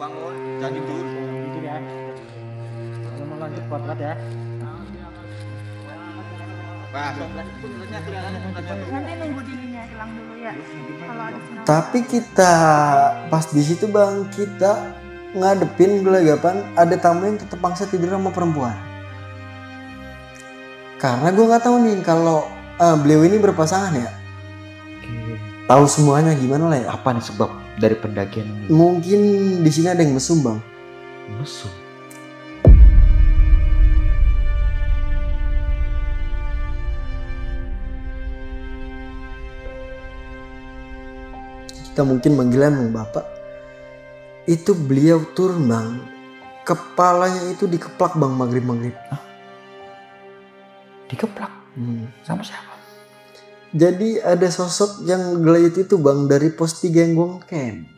Bang Ron, jadi dulu. Gitu ya. Kalau mau lanjut potret ya. Nanti nunggu dinginnya hilang dulu ya. Kalau ada sinar. Tapi kita pas di situ bang, kita ngadepin gelagapan ada tamu yang tetap paksa tidur sama perempuan. Karena gue nggak tahu nih kalau beliau ini berpasangan ya. Oke. Tahu semuanya gimana lah ya. Apa nih sebab dari pendakian ini? Mungkin di sini ada yang mesum bang. Mesum. Kita mungkin manggilnya Bang Bapak. Itu beliau turun bang. Kepalanya itu dikeplak bang maghrib-maghrib. Dikeplak? Sama siapa? Jadi ada sosok yang gelayut itu bang dari pos 3 yang gue ngecamp.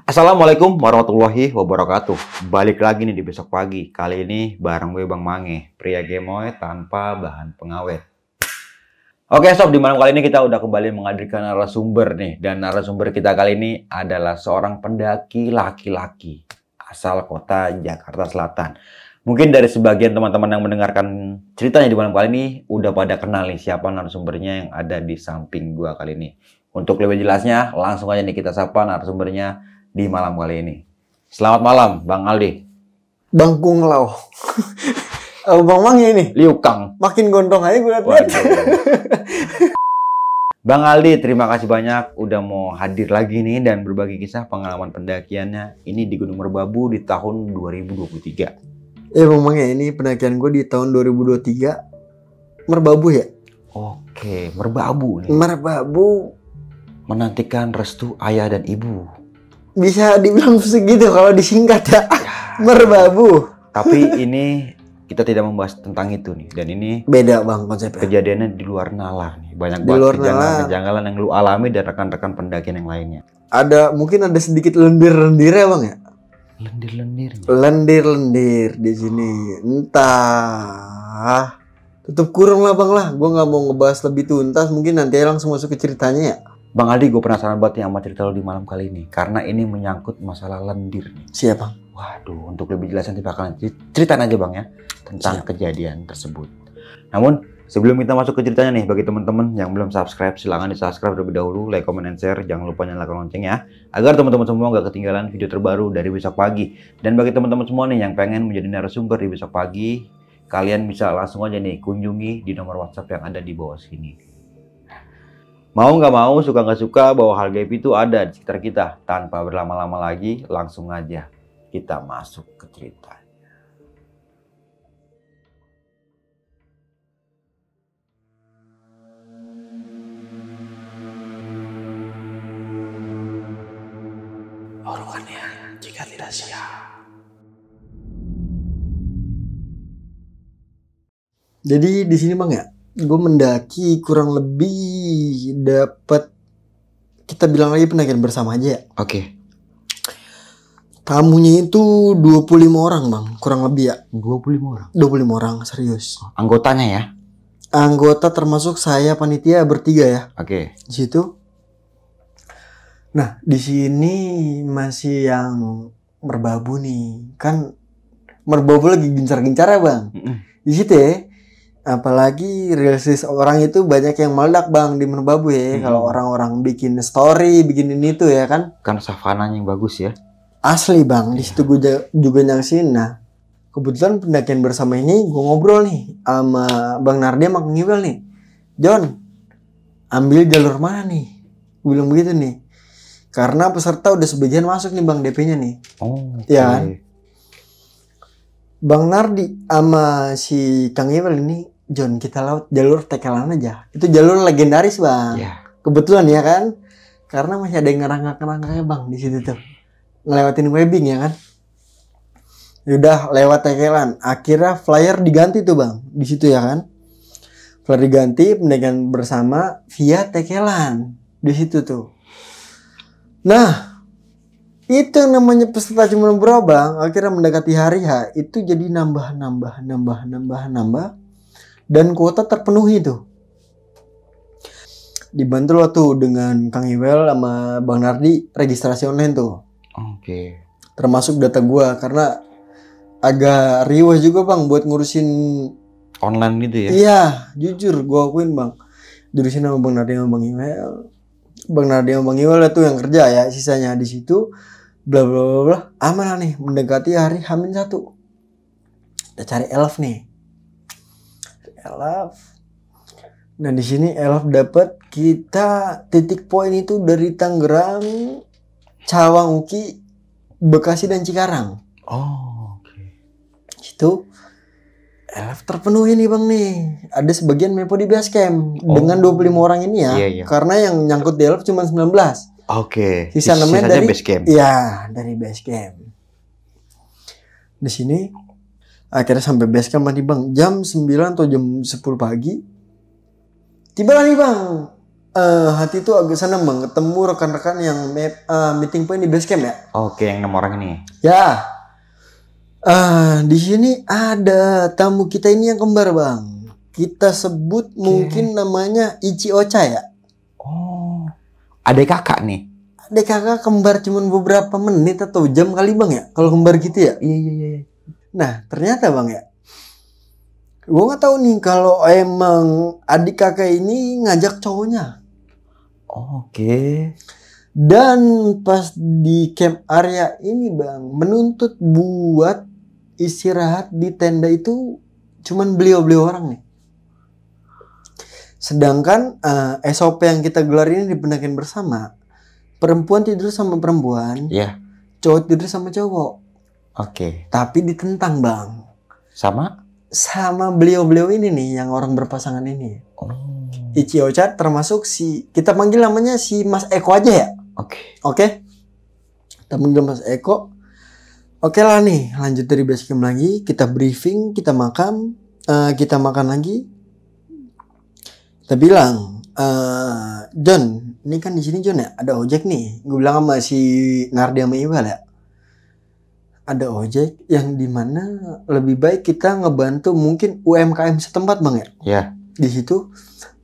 Assalamualaikum warahmatullahi wabarakatuh. Balik lagi nih di besok pagi. Kali ini bareng gue Bang Mange, pria gemoy tanpa bahan pengawet. Oke sob, di malam kali ini kita udah kembali menghadirkan narasumber nih. Dan narasumber kita kali ini adalah seorang pendaki laki-laki asal kota Jakarta Selatan. Mungkin dari sebagian teman-teman yang mendengarkan ceritanya di malam kali ini udah pada kenal nih siapa narasumbernya yang ada di samping gua kali ini. Untuk lebih jelasnya, langsung aja nih kita sapa narasumbernya di malam kali ini. Selamat malam, Bang Aldi. Bang Kunglau. Bang Mange ini. Liu Kang. Makin gondrong aja gue liat. Bang Aldi, terima kasih banyak udah mau hadir lagi nih dan berbagi kisah pengalaman pendakiannya ini di Gunung Merbabu di tahun 2023. Bang Mange, ini pendakian gue di tahun 2023 Merbabu ya. Oke, Merbabu nih. Merbabu Menantikan restu ayah dan ibu. bisa dibilang segitu kalau disingkat ya. Merbabu. Tapi ini kita tidak membahas tentang itu nih. Dan ini Beda bang konsepnya. kejadiannya di luar nalar nih. Banyak Di banget luar nalar. kejanggalan yang lu alami dan rekan-rekan pendakian yang lainnya. Mungkin ada sedikit lendir-lendir ya bang ya. Lendir-lendirnya. Lendir-lendir di sini. Entah. Tutup kurung lah bang lah. Gue nggak mau ngebahas lebih tuntas. Mungkin nanti langsung masuk ke ceritanya ya. Bang Aldi, gue penasaran banget nih sama cerita lo di malam kali ini. Karena ini menyangkut masalah lendir nih. Siap bang. Waduh, untuk lebih jelas nanti bakalan ceritain aja bang ya. Tentang kejadian tersebut. Namun, sebelum kita masuk ke ceritanya nih, bagi teman-teman yang belum subscribe, silahkan di-subscribe terlebih dahulu, like, comment, and share. Jangan lupa nyalakan loncengnya, agar teman-teman semua gak ketinggalan video terbaru dari Besok Pagi. Dan bagi teman-teman semua nih yang pengen menjadi narasumber di Besok Pagi, kalian bisa langsung aja nih kunjungi di nomor WhatsApp yang ada di bawah sini. Mau nggak mau, suka nggak suka, bahwa hal gaib itu ada di sekitar kita. Tanpa berlama-lama lagi, langsung aja kita masuk ke cerita. Orangnya jika tidak siap. Jadi di sini bang ya, gue mendaki kurang lebih dapat, kita bilang lagi pendakian bersama aja ya. Oke. Tamunya itu 25 orang bang, kurang lebih ya. 25 orang? 25 orang, serius. Anggotanya ya? Anggota termasuk saya panitia bertiga ya. Oke. Di situ. Nah, di sini masih yang Merbabu nih. Kan Merbabu lagi gencar-gencar ya bang. Di situ ya. Apalagi realistis orang itu banyak yang meledak bang di Merbabu ya. Kalau orang-orang bikin story, bikin ini tuh ya kan. Kan savananya yang bagus ya. Asli bang, di situ gue juga nyangsin. Nah, kebetulan pendakian bersama ini gue ngobrol nih sama Bang Nardi sama Kang Iwel nih. John, ambil jalur mana nih? Gue bilang begitu nih. Karena peserta udah sebagian masuk nih bang DP-nya nih. Oh, oke. Ya kan? Bang Nardi sama si Kang Iwel ini, John kita laut jalur tekelan aja. Itu jalur legendaris bang. Iya. Kebetulan ya kan? Karena masih ada yang ngerangkak-ngerangkaknya bang di situ tuh. Ngelewatin webbing ya kan. Udah lewat tekelan. Akhirnya flyer diganti tuh bang. Di situ ya kan. Flyer diganti pendakian bersama via tekelan. Di situ tuh. Nah, Itu yang namanya peserta cuma berobang, akhirnya mendekati hari H itu jadi nambah. Dan kuota terpenuhi tuh. Dibantu lo tuh dengan Kang Iwel sama Bang Nardi registrasi online tuh. Oke. Termasuk data gua karena agak riwah juga Bang buat ngurusin Online gitu ya? Iya, jujur gua akuin Bang. Diurusin sama Bang Nardi sama Bang Iwel. Bang Nardi sama Bang Iwel itu yang kerja ya, sisanya di situ bla bla bla bla. Aman lah nih mendekati hari H-1. Kita cari elf nih. Elf. Nah di sini elf dapat kita titik poin itu dari Tangerang, Cawang Uki, Bekasi dan Cikarang. Oh, oke. Itu elf terpenuhi nih Bang nih. Ada sebagian mepo di base camp dengan 25 orang ini ya. Iya. Karena yang nyangkut di elf cuma 19. Oke. Sisa namanya dari base camp. Iya, dari base camp. Di sini akhirnya sampai base camp nih Bang. Jam 9 atau jam 10 pagi. Tiba nih Bang. Hati itu agak senang Bang ketemu rekan-rekan yang meeting point di base camp ya. Oke, yang 6 orang ini. Ya. Di sini ada tamu kita ini yang kembar Bang. Kita sebut mungkin namanya Ichi Ocha ya. Oh. Ada kakak nih. Ada kakak kembar cuman beberapa menit atau jam kali Bang ya. Kalau kembar gitu ya. Iya. Nah ternyata Bang ya. Gue gak tahu nih kalau emang adik kakak ini ngajak cowoknya. Oke. Dan pas di camp area ini Bang menuntut buat istirahat di tenda itu cuman beliau-beliau orang nih. Sedangkan SOP yang kita gelar ini dipendakin bersama. Perempuan tidur sama perempuan. Iya. Cowok tidur sama cowok. Oke. Tapi ditentang Bang. Sama beliau-beliau ini nih yang orang berpasangan ini. Oh. Ichi Ocha termasuk kita panggil namanya si Mas Eko aja ya. Oke. Kita panggil Mas Eko. Oke lah nih, lanjut dari base camp lagi, kita briefing, kita makan lagi. Kita bilang, John, ini kan di sini John ya, ada ojek nih. Gue bilang sama si Nardi sama Iwal ya. Ada ojek yang dimana lebih baik kita ngebantu mungkin UMKM setempat Bang ya. Iya. Di situ.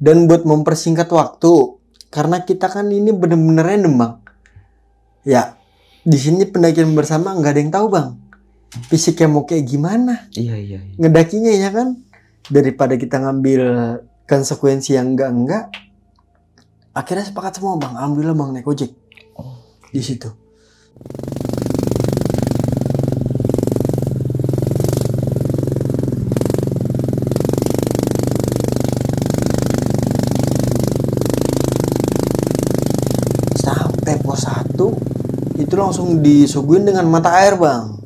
Dan buat mempersingkat waktu, karena kita kan ini bener-bener random Bang. Ya, di sini pendakian bersama nggak ada yang tahu Bang. Fisiknya mau kayak gimana? Iya. Ngedakinya ya kan. Daripada kita ngambil konsekuensi yang enggak. Akhirnya sepakat semua Bang. Alhamdulillah Bang naik ojek. Di situ. Sampai pos 1 itu langsung disuguhin dengan mata air Bang.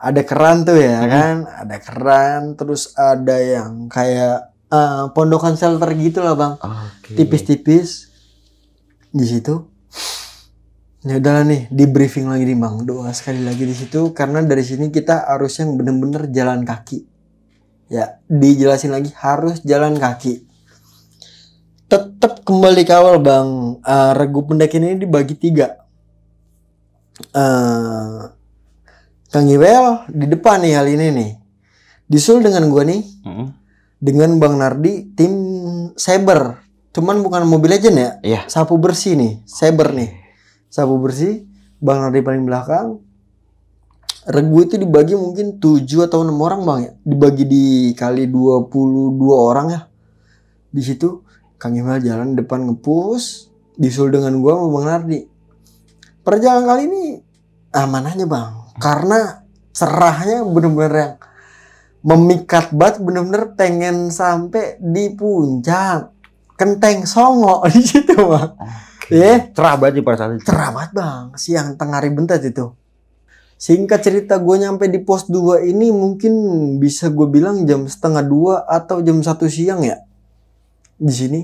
Ada keran tuh ya kan. Ada keran. Terus ada yang kayak pondokan shelter gitu lah Bang. Oke. Tipis-tipis di situ. Ya udah nih, di briefing lagi nih Bang. Doa sekali lagi di situ karena dari sini kita harus yang bener-bener jalan kaki. Ya, dijelasin lagi harus jalan kaki. Tetap kembali ke awal Bang. Regu pendakian ini dibagi 3. Kang Iwel di depan nih hal ini nih. Disul dengan gua nih. Dengan Bang Nardi tim Saber. Cuman bukan Mobile Legend ya. Iya. Sapu bersih nih, Saber nih. Sapu bersih, Bang Nardi paling belakang. Regu itu dibagi mungkin 7 atau 6 orang Bang ya. Dibagi dikali 22 orang ya. Di situ Kang Iwel jalan depan ngepush, disul dengan gua sama Bang Nardi. Perjalanan kali ini aman aja Bang. Karena cerahnya bener-bener yang memikat banget, bener-bener pengen sampai di puncak Kenteng Songo di situ Bang. Ya, Cerah banget pada saat itu. cerah banget Bang. Siang tengah hari bentar itu. Singkat cerita gue nyampe di pos 2 ini mungkin bisa gue bilang jam 1:30 atau jam 1 siang ya. Di sini.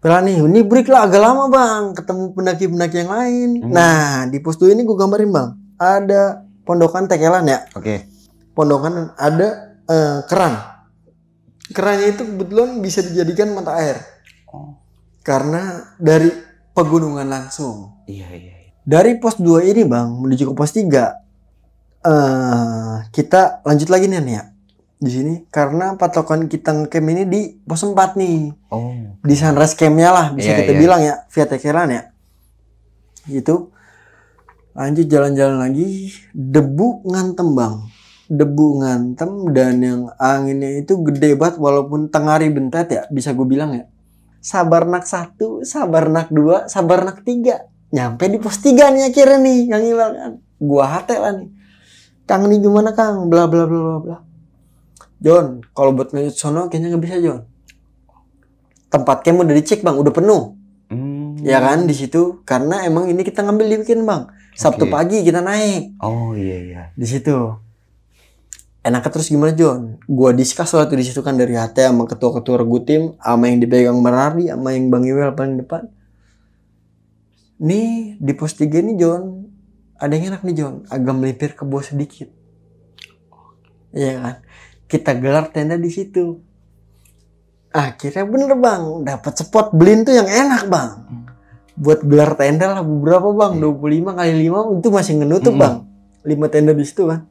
Pelan nih, ini break lah agak lama Bang. Ketemu pendaki-pendaki yang lain. Nah, di pos 2 ini gue gambarin Bang. Ada pondokan tekelan ya. Oke. Pondokan ada keran. Kerannya itu kebetulan bisa dijadikan mata air. Karena dari pegunungan langsung. Iya. Dari pos 2 ini bang menuju ke pos 3 kita lanjut lagi nih ya di sini karena patokan kita ngecamp ini di pos 4 nih. Oh. Di sunrise campnya lah bisa Iya, kita iya. bilang ya via tekeran ya. Gitu. Lanjut jalan-jalan lagi, debu ngantem bang. Debu ngantem dan yang anginnya itu gede banget walaupun tengah hari bentet ya bisa gue bilang ya. Sabarnak 1, Sabarnak 2, Sabarnak 3. Nyampe di pos 3 nih akhirnya nih Kang Iwal kan. Gua hate lah nih. Kang nih gimana Kang? Bla bla bla bla bla. John, kalau buat lanjut sono kayaknya nggak bisa John. Tempat camp udah dicek bang, udah penuh. Ya kan di situ karena emang ini kita ngambil di weekend bang. Sabtu Oke. pagi kita naik Oh iya. di situ. Enaknya terus gimana John? Gua discuss lah tuh di situ kan dari HT sama ketua-ketua regu tim, sama yang dipegang Menardi, sama yang Bang Iwel paling depan. Nih di pos 3 nih John, ada yang enak nih John, agak melipir ke bawah sedikit. Iya kan? Kita gelar tenda di situ. Akhirnya bener bang, dapat spot beliin tuh yang enak bang. Buat gelar tenda lah beberapa bang, 25 kali 5 itu masih ngenutup bang. 5 tenda di situ kan.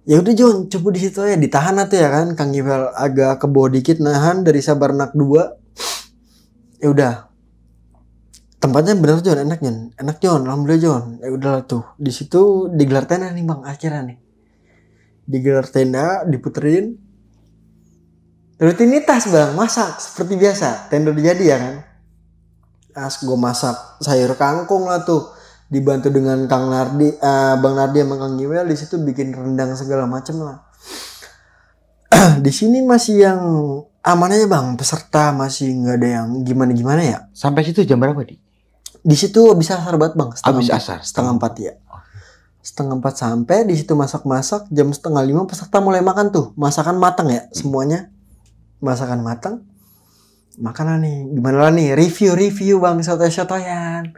Ya udah John, coba di situ aja ditahan tuh ya kan. Kang Iwel agak ke bawah dikit nahan dari Sabarnak 2. Ya udah. Tempatnya bener John, enak John. Enak John, alhamdulillah John. Ya udah tuh. Di situ digelar tenda nih bang akhirnya nih. Digelar tenda, diputerin. Rutinitas bang, masak seperti biasa. Tenda udah jadi ya kan. As gue masak sayur kangkung lah tuh. Dibantu dengan Kang Nardi, Bang Nardi sama Kang Iwel di situ bikin rendang segala macem lah. Di sini masih yang aman aja bang, peserta masih nggak ada yang gimana ya. Sampai situ jam berapa Di situ bisa asar banget bang, Habis asar. setengah 4 ya. Setengah 4 sampai di situ masak-masak, jam setengah 5 peserta mulai makan tuh, masakan matang ya semuanya, masakan matang. Makanan nih, gimana lah nih review bang sotoy-sotoyan.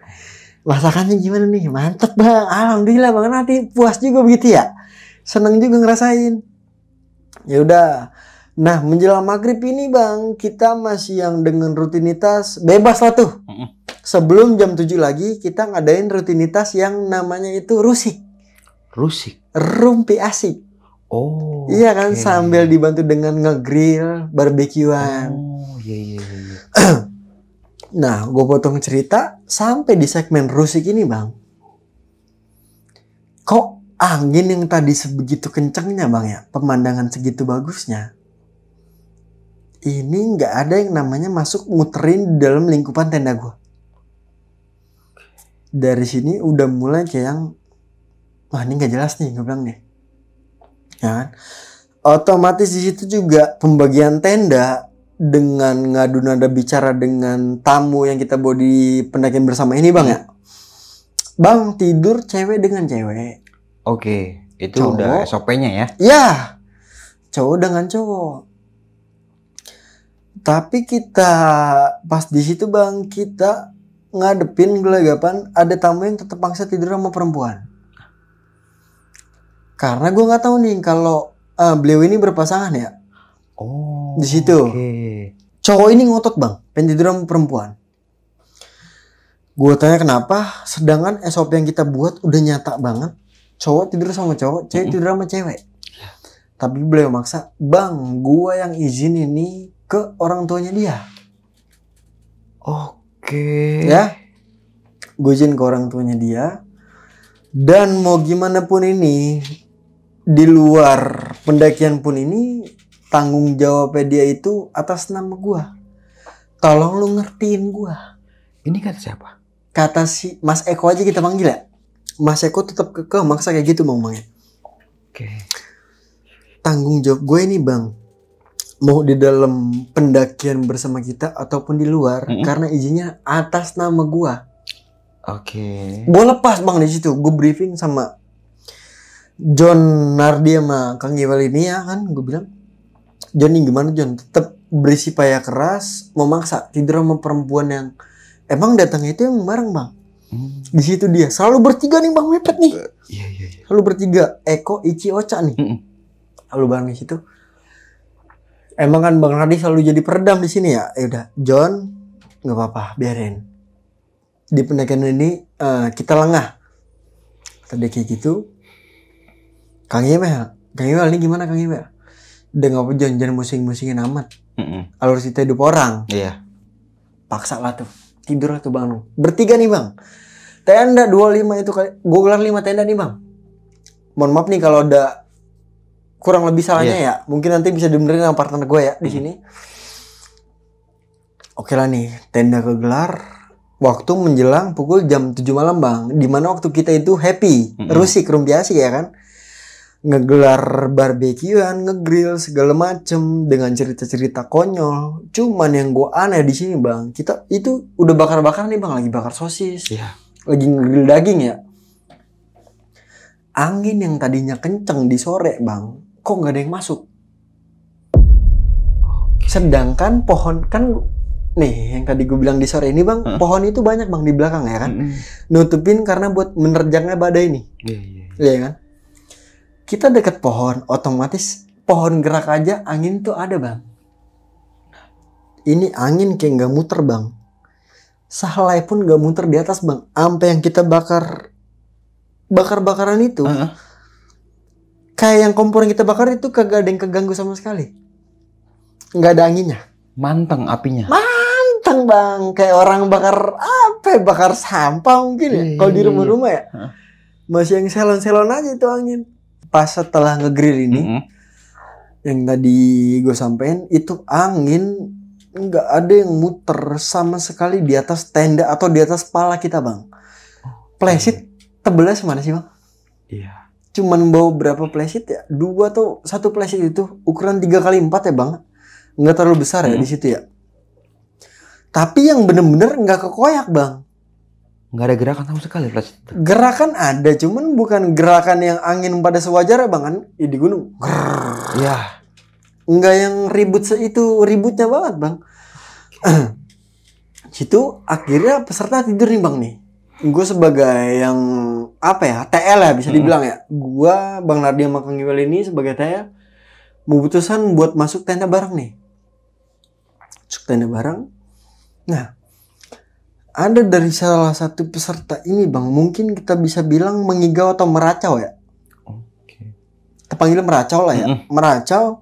Masakannya gimana nih? Mantep bang, alhamdulillah bang nanti puas juga begitu ya, seneng juga ngerasain. Ya udah, nah menjelang maghrib ini bang kita masih yang dengan rutinitas bebas lah tuh. Sebelum jam 7 lagi kita ngadain rutinitas yang namanya itu rusik, rumpi asik. Oh. Iya kan sambil dibantu dengan ngegrill, barbekyuan. Oh iya. Nah, gue potong cerita sampai di segmen rusik ini bang. Kok angin yang tadi sebegitu kencangnya bang ya, pemandangan segitu bagusnya, ini nggak ada yang namanya masuk muterin di dalam lingkupan tenda gue. Dari sini udah mulai kayak yang, wah ini nggak jelas nih, gue bilang deh. Ya kan? Otomatis di situ juga pembagian tenda dengan ngadu nada bicara dengan tamu yang kita bawa di pendakian bersama ini bang ya. Bang tidur cewek dengan cewek. Oke, itu Cowok. udah SOP-nya ya. Ya, cowok dengan cowok. Tapi kita pas di situ bang kita ngadepin gelagapan ada tamu yang tetap paksa tidur sama perempuan. Karena gue nggak tahu nih kalau beliau ini berpasangan ya. Oh. Di situ. Oke. Cowok ini ngotot bang, pengen tidur sama perempuan. Gue tanya kenapa, sedangkan SOP yang kita buat udah nyata banget. Cowok tidur sama cowok, cewek tidur sama cewek. Tapi beliau maksa, bang, gue yang izin ini ke orang tuanya dia. Oke. Ya, gue izin ke orang tuanya dia. Dan mau gimana pun ini, di luar pendakian pun ini, tanggung jawabnya dia itu atas nama gue. Tolong lu ngertiin gue. Ini kata siapa? Kata si Mas Eko aja kita panggil ya. Mas Eko tetap kekeh maksa kayak gitu bang. Oke. Tanggung jawab gue ini bang, mau di dalam pendakian bersama kita ataupun di luar, karena izinnya atas nama gue. Oke. Gue lepas bang di situ. Gue briefing sama John Nardi sama Kang Iwel ini ya kan. Gue bilang, John nih gimana John? Tetap berisi payah keras, memaksa tidur sama perempuan yang emang datangnya itu yang bareng bang. Di situ dia selalu bertiga nih bang, mepet nih. Iya. Selalu bertiga, Eko, Ici, Ocha nih. Selalu bareng di situ. Emang kan Bang Nardi selalu jadi peredam di sini ya. Ya udah, John, nggak apa-apa, biarin. di pendakian ini kita lengah. Tadi kayak gitu. Kang Iwel ini gimana Kang Iwel? Udah nggak apa jangan musing-musingin amat. Alur cerita hidup orang. Iya. Paksa lah tuh. Tidur lah tuh Bang. Bertiga nih Bang. Tenda 25 itu kali. Gue gelar 5 tenda nih Bang. Mohon maaf nih kalau ada kurang lebih salahnya ya. Mungkin nanti bisa dibenerin sama partner gue ya di sini. Oke lah nih, tenda kegelar. Waktu menjelang pukul jam 7 malam Bang. Dimana waktu kita itu happy, rusik, rumpiasi ya kan. Ngegelar barbekyuan, ngegrill segala macem dengan cerita-cerita konyol. Cuman yang gue aneh di sini Bang, kita itu udah bakar-bakar nih Bang, lagi bakar sosis. Iya. Lagi ngegrill daging ya. Angin yang tadinya kenceng di sore Bang, kok nggak ada yang masuk. Sedangkan pohon kan nih yang tadi gue bilang di sore ini Bang, pohon itu banyak Bang di belakang ya kan. Nutupin karena buat menerjangnya badai nih. Iya kan. Kita deket pohon, otomatis pohon gerak aja angin tuh ada Bang. Ini angin kayak nggak muter Bang. Sehelai pun nggak muter di atas Bang. Sampai yang kita bakar-bakaran itu, kayak yang kompor yang kita bakar itu kagak ada yang keganggu sama sekali. Nggak ada anginnya. Manteng apinya. Manteng Bang. Kayak orang bakar apa ya? Bakar sampah mungkin ya. Kalau di rumah-rumah ya. Masih yang selon-selon aja itu angin. Pas setelah ngegrill ini, yang tadi gue sampein itu angin nggak ada yang muter sama sekali di atas tenda atau di atas pala kita Bang. Plesit tebelnya semana sih Bang? Iya. Cuman bawa berapa plesit ya? 2 atau 1 plesit itu ukuran 3x4 ya Bang. Nggak terlalu besar ya di situ ya. Tapi yang bener-bener nggak kekoyak Bang. Nggak ada gerakan sama sekali plesit. Gerakan ada, cuman bukan gerakan yang angin pada sewajarnya Bang kan? Di gunung. Iya. Nggak yang ributnya banget Bang. Situ akhirnya peserta tidur nih Bang nih. Gue sebagai yang apa ya, TL ya bisa dibilang ya. Gue Bang Nardi sama Kang Iwel ini sebagai TL memutuskan buat masuk tenda bareng nih. Masuk tenda bareng. Nah, ada dari salah satu peserta ini Bang, mungkin kita bisa bilang mengigau atau meracau ya. Kita panggil meracau lah ya. Meracau.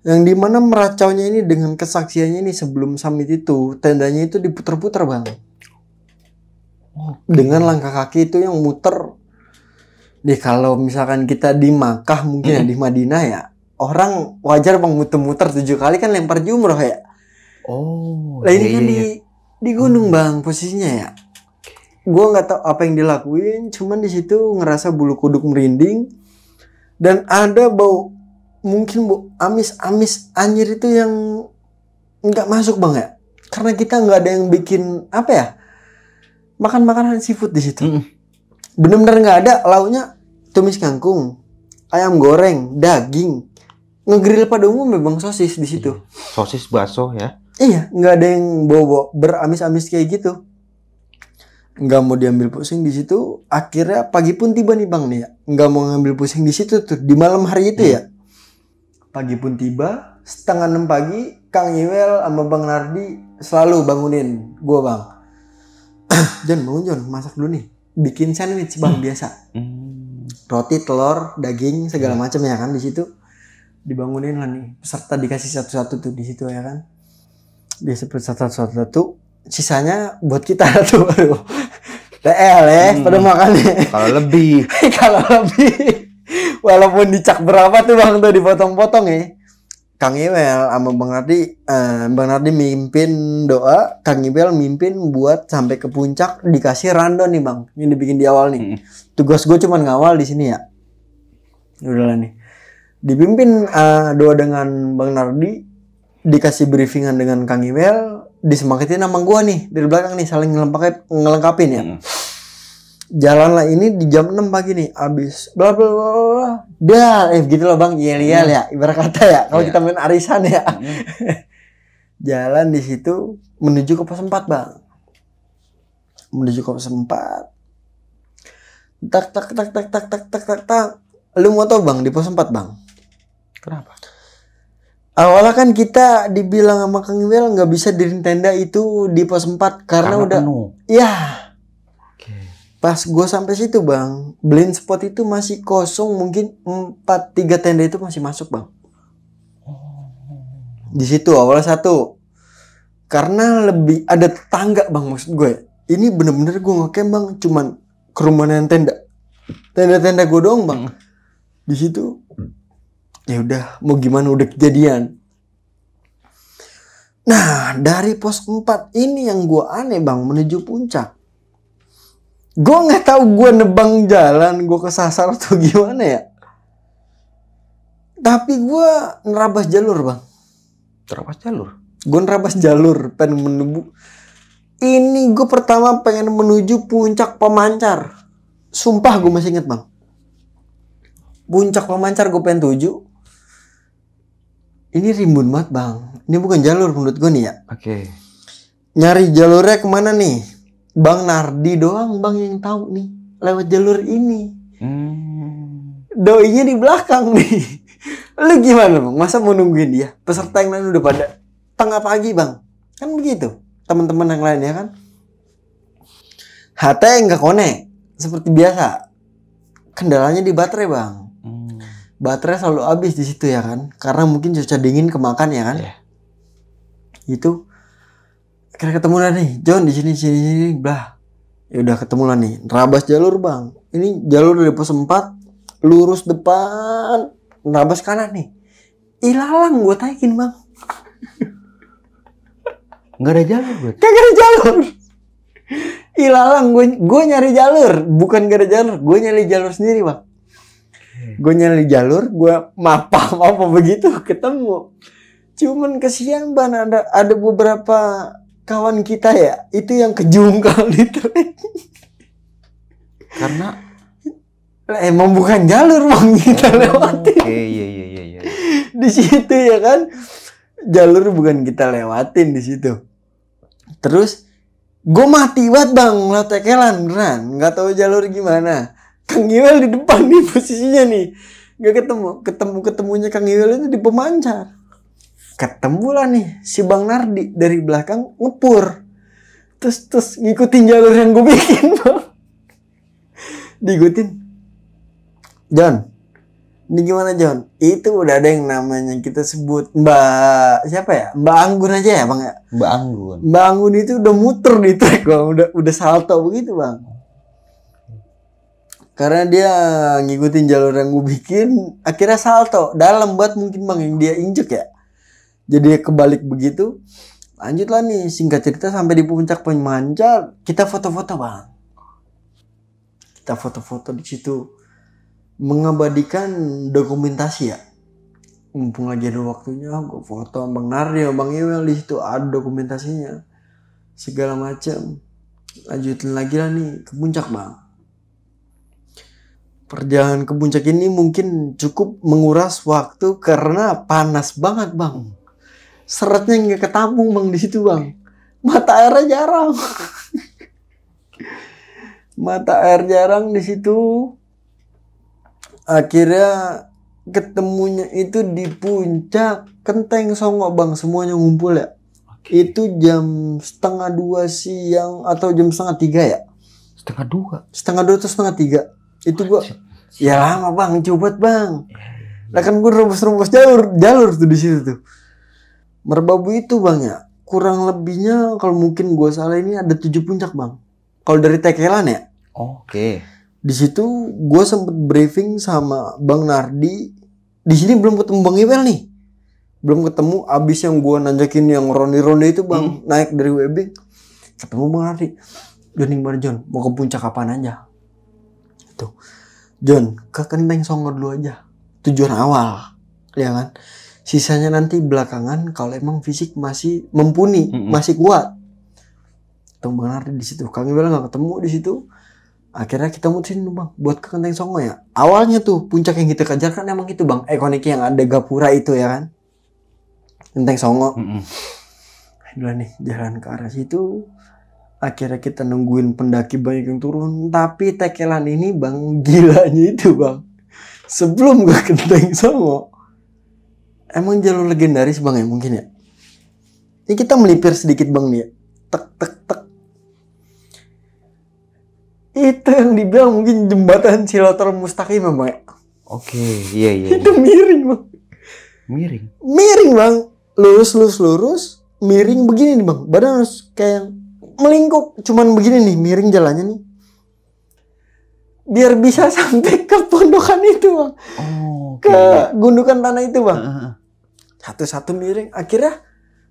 Yang dimana meracaunya ini dengan kesaksiannya ini sebelum summit itu, tendanya itu diputer-puter Bang. Dengan langkah kaki itu yang muter. Nih kalau misalkan kita di Makkah mungkin ya, di Madinah ya, orang wajar Bang muter-muter 7 kali kan lempar jumroh ya. Oh. Lah ini kan di gunung Bang posisinya ya. Gua nggak tahu apa yang dilakuin, cuman di situ ngerasa bulu kuduk merinding dan ada bau mungkin amis anjir itu yang nggak masuk Bang ya. Karena kita nggak ada yang bikin apa ya, makan makanan seafood di situ. Bener-bener nggak ada. Lauknya tumis kangkung, ayam goreng, daging, ngegrill pada umumnya Bang, sosis di situ. Sosis bakso ya. Iya, nggak ada yang bawa beramis-amis kayak gitu. Nggak mau diambil pusing di situ. Akhirnya pagi pun tiba nih Bang nih ya. Nggak mau ngambil pusing di situ tuh di malam hari itu ya. Pagi pun tiba, 5:30 pagi, Kang Iwel sama Bang Nardi selalu bangunin gua Bang. Jon, bangun Jon, masak dulu nih. Bikin sandwich Bang biasa. Roti, telur, daging, segala macam ya kan di situ. Dibangunin lah nih. Peserta dikasih satu-satu tuh di situ ya kan. Dia seperti satu-satu. Sisanya buat kita tuh. Aduh. TL ya, pada makannya. Kalau lebih. Kalau lebih. Walaupun dicak berapa tuh Bang tuh dipotong-potong ya. Kang Iwel sama Bang Nardi mimpin doa, Kang Iwel mimpin buat sampai ke puncak dikasih random nih Bang. Yang dibikin di awal nih. Tugas gue cuman ngawal di sini ya. Udahlah nih. Dipimpin doa dengan Bang Nardi, dikasih briefingan dengan Kang Iwel, disemangatin sama gue nih dari belakang nih saling ngelengkapin ya. Jalanlah ini di jam 6 pagi nih, abis bla bla bla bla. Dah, gitu loh Bang, yel-yel ya, ibarat kata ya. Kalau kita main arisan ya. Jalan di situ menuju ke pos 4 Bang. Menuju ke pos 4. Tak. Lu mau tau Bang di pos 4 Bang? Kenapa? Awalnya kan kita dibilang sama Kang Iwel nggak bisa diriin tenda itu di pos 4 karena udah penuh. ya. Oke. Pas gue sampai situ bang, blind spot itu masih kosong, mungkin 3 tenda itu masih masuk bang. Di situ awalnya 1, karena lebih ada tetangga bang, maksud gue. Ini bener-bener gue ngecamp bang, cuman kerumunan tenda gue doang bang. Di situ, ya udah mau gimana udah kejadian. Nah dari pos 4 ini yang gue aneh bang menuju puncak. Gue nggak tahu gue nebang jalan, gue kesasar atau gimana ya. Tapi gue nerabas jalur bang. Terabas jalur. Gue nerabas jalur, pengen menuju. Ini gue pertama pengen menuju puncak pemancar. Sumpah gue masih inget bang. Puncak pemancar gue pengen tuju. Ini rimbun banget bang. Ini bukan jalur menurut gue nih ya. Oke. Nyari jalurnya kemana nih? Bang Nardi doang bang yang tahu nih lewat jalur ini. Doinya di belakang nih. Lu gimana bang? Masa mau nungguin dia? Peserta yang lain udah pada tengah pagi bang. Kan begitu. Teman-teman yang lain ya kan. HT nggak connect seperti biasa. Kendalanya di baterai bang. Baterai selalu habis di situ ya kan. Karena mungkin cuaca dingin kemakan ya kan. Yeah. Itu akhirnya ketemu lah nih John di sini blah. Ya udah ketemu lah nih. Nerabas jalur bang. Ini jalur dari pos 4 lurus depan. Nerabas kanan nih. Ilalang gue taikin bang. Nggak ada jalur berarti. Kagak ada jalur. Ilalang gue nyari jalur. Bukan gak ada jalur. Gue nyari jalur sendiri bang. Gue nyari jalur. Gue apa begitu ketemu. Cuman kesian bang. Ada beberapa kawan kita ya. Itu yang kejungkal itu. Karena emang bukan jalur bang kita lewatin. Oke, iya. Di situ ya kan. Jalur bukan kita lewatin di situ. Terus gue mati banget bang, ngeliat tekelan beneran, nggak tahu jalur gimana. Kang Iwel di depan nih posisinya nih, nggak ketemunya Kang Iwel itu di pemancar. Ketemulah nih si Bang Nardi dari belakang ngepur, terus ngikutin jalur yang gue bikin bang. Diikutin, John. Ini gimana John? Itu udah ada yang namanya kita sebut Mbak siapa ya? Mbak Anggun aja ya bang ya? Mbak Anggun. Mbak Anggun itu udah muter di trek bang, udah salto begitu bang. Karena dia ngikutin jalur yang gue bikin, akhirnya salto dalam buat mungkin bang yang dia injek ya. Jadi kebalik begitu. Lanjutlah nih singkat cerita sampai di puncak pemancar, kita foto-foto bang. Kita foto-foto di situ. Mengabadikan dokumentasi ya. Mumpung lagi ada waktunya, gue foto Bang Nardi, Bang Iwel di situ ada dokumentasinya, segala macam. Lanjutin lagi lah nih ke puncak bang. Perjalanan ke puncak ini mungkin cukup menguras waktu karena panas banget bang. Seratnya nggak ketampung bang di situ bang. Mata airnya jarang. Mata air jarang di situ. Akhirnya ketemunya itu di puncak Kenteng Songo bang, semuanya ngumpul ya. Itu jam 1:30 siang atau jam 2:30 ya? 1:30. 2:30 atau 2:30. Itu gua ya lama bang, coba bang. Lah kan gua rebus jalur tuh di situ tuh. Merbabu itu bang ya, kurang lebihnya kalau mungkin gua salah ini ada 7 puncak bang. Kalau dari Tekelan ya. Oke. Di situ gue sempet briefing sama Bang Nardi. Di sini belum ketemu Bang Iwel nih. Belum ketemu. Abis yang gue nanjakin yang ronde-ronde itu bang, naik dari WB. Ketemu Bang Nardi. John gimana John? Mau ke puncak kapan aja? Itu. John, ke Kenteng Songo dulu aja. Tujuan awal. Ya kan? Sisanya nanti belakangan kalau emang fisik masih mumpuni, masih kuat. Tuh Bang Nardi di situ. Kang Iwel nggak ketemu di situ. Akhirnya kita mutusin bang buat ke Kenteng Songo ya. Awalnya tuh puncak yang kita kejar kan emang itu bang, ikonik yang ada gapura itu ya kan. Kenteng Songo. Udah nih jalan ke arah situ. Akhirnya kita nungguin pendaki banyak yang turun. Tapi Tekelan ini bang, gilanya itu bang, sebelum ke Kenteng Songo emang jalur legendaris bang ya mungkin ya. Ini kita melipir sedikit bang nih ya. Tek tek tek. Itu yang dibilang mungkin jembatan Silotor Mustaqim bang ya. Oke, iya. Itu miring bang. Miring. Bang. Lurus, miring begini nih bang. Badan harus kayak melingkup. Cuman begini nih, miring jalannya nih. Biar bisa sampai ke pondokan itu bang. Oh, Ke gundukan tanah itu bang. Satu-satu miring. Akhirnya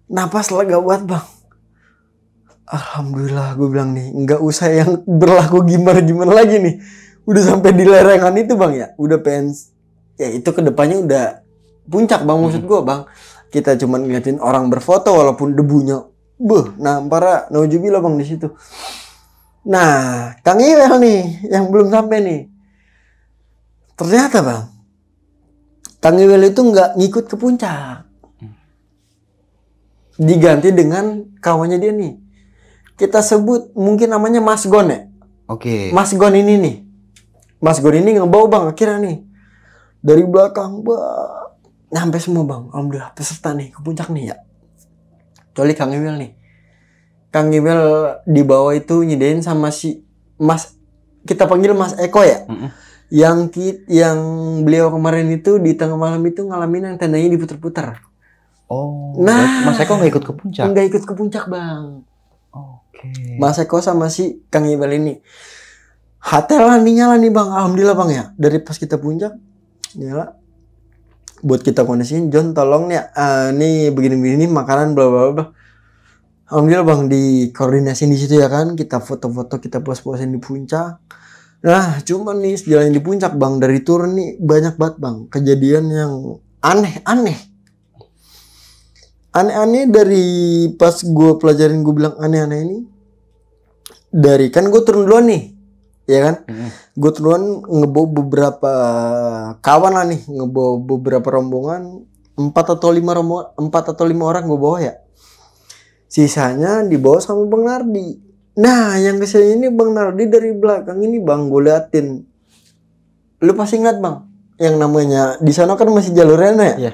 napas lega buat bang. Alhamdulillah gue bilang nih. Nggak usah yang berlaku gimana lagi nih. Udah sampai di lerengan itu bang ya. Udah pengen. Ya itu kedepannya udah puncak bang maksud gue bang. Kita cuma ngeliatin orang berfoto walaupun debunya. Para naujubillah bang di situ. Nah, Kang Iwel nih yang belum sampai nih. Ternyata bang, Kang Iwel itu nggak ngikut ke puncak. Diganti dengan kawannya dia nih. Kita sebut mungkin namanya Mas Gon ya. Oke. Mas Gon ini nih. Mas Gon ini ngebawa bang akhirnya nih. Dari belakang nyampe semua bang. Alhamdulillah peserta nih ke puncak nih ya. Kecuali Kang Iwel nih. Kang Iwel di bawah itu nyedain sama si Mas, kita panggil Mas Eko ya. Yang beliau kemarin itu di tengah malam itu ngalamin yang tendanya diputer-puter. Oh. Nah, Mas Eko nggak ikut ke puncak? Nggak ikut ke puncak bang. Oke. Mas Eko sama si Kang Iwel ini. Hatelan nih nyala nih bang. Alhamdulillah bang ya. Dari pas kita puncak nyala. Buat kita kondisiin, John tolong nih, nih begini-begini makanan bla bla bla. Alhamdulillah bang dikoordinasiin di situ ya kan, kita foto-foto, kita pos-posin di puncak. Nah cuman nih sejalan di puncak bang, dari turun nih banyak banget bang kejadian yang aneh-aneh dari pas gue pelajarin gue bilang aneh-aneh ini. Dari kan gue turun duluan nih, ya kan? Gue turun ngebawa beberapa kawan lah nih, ngebawa beberapa rombongan, 4 atau 5 orang gue bawa ya. Sisanya dibawa sama Bang Nardi. Nah, yang kesini ini Bang Nardi dari belakang ini bang, gue liatin. Lu pasti ingat bang, yang namanya di sana kan masih jalur rena ya. Iya.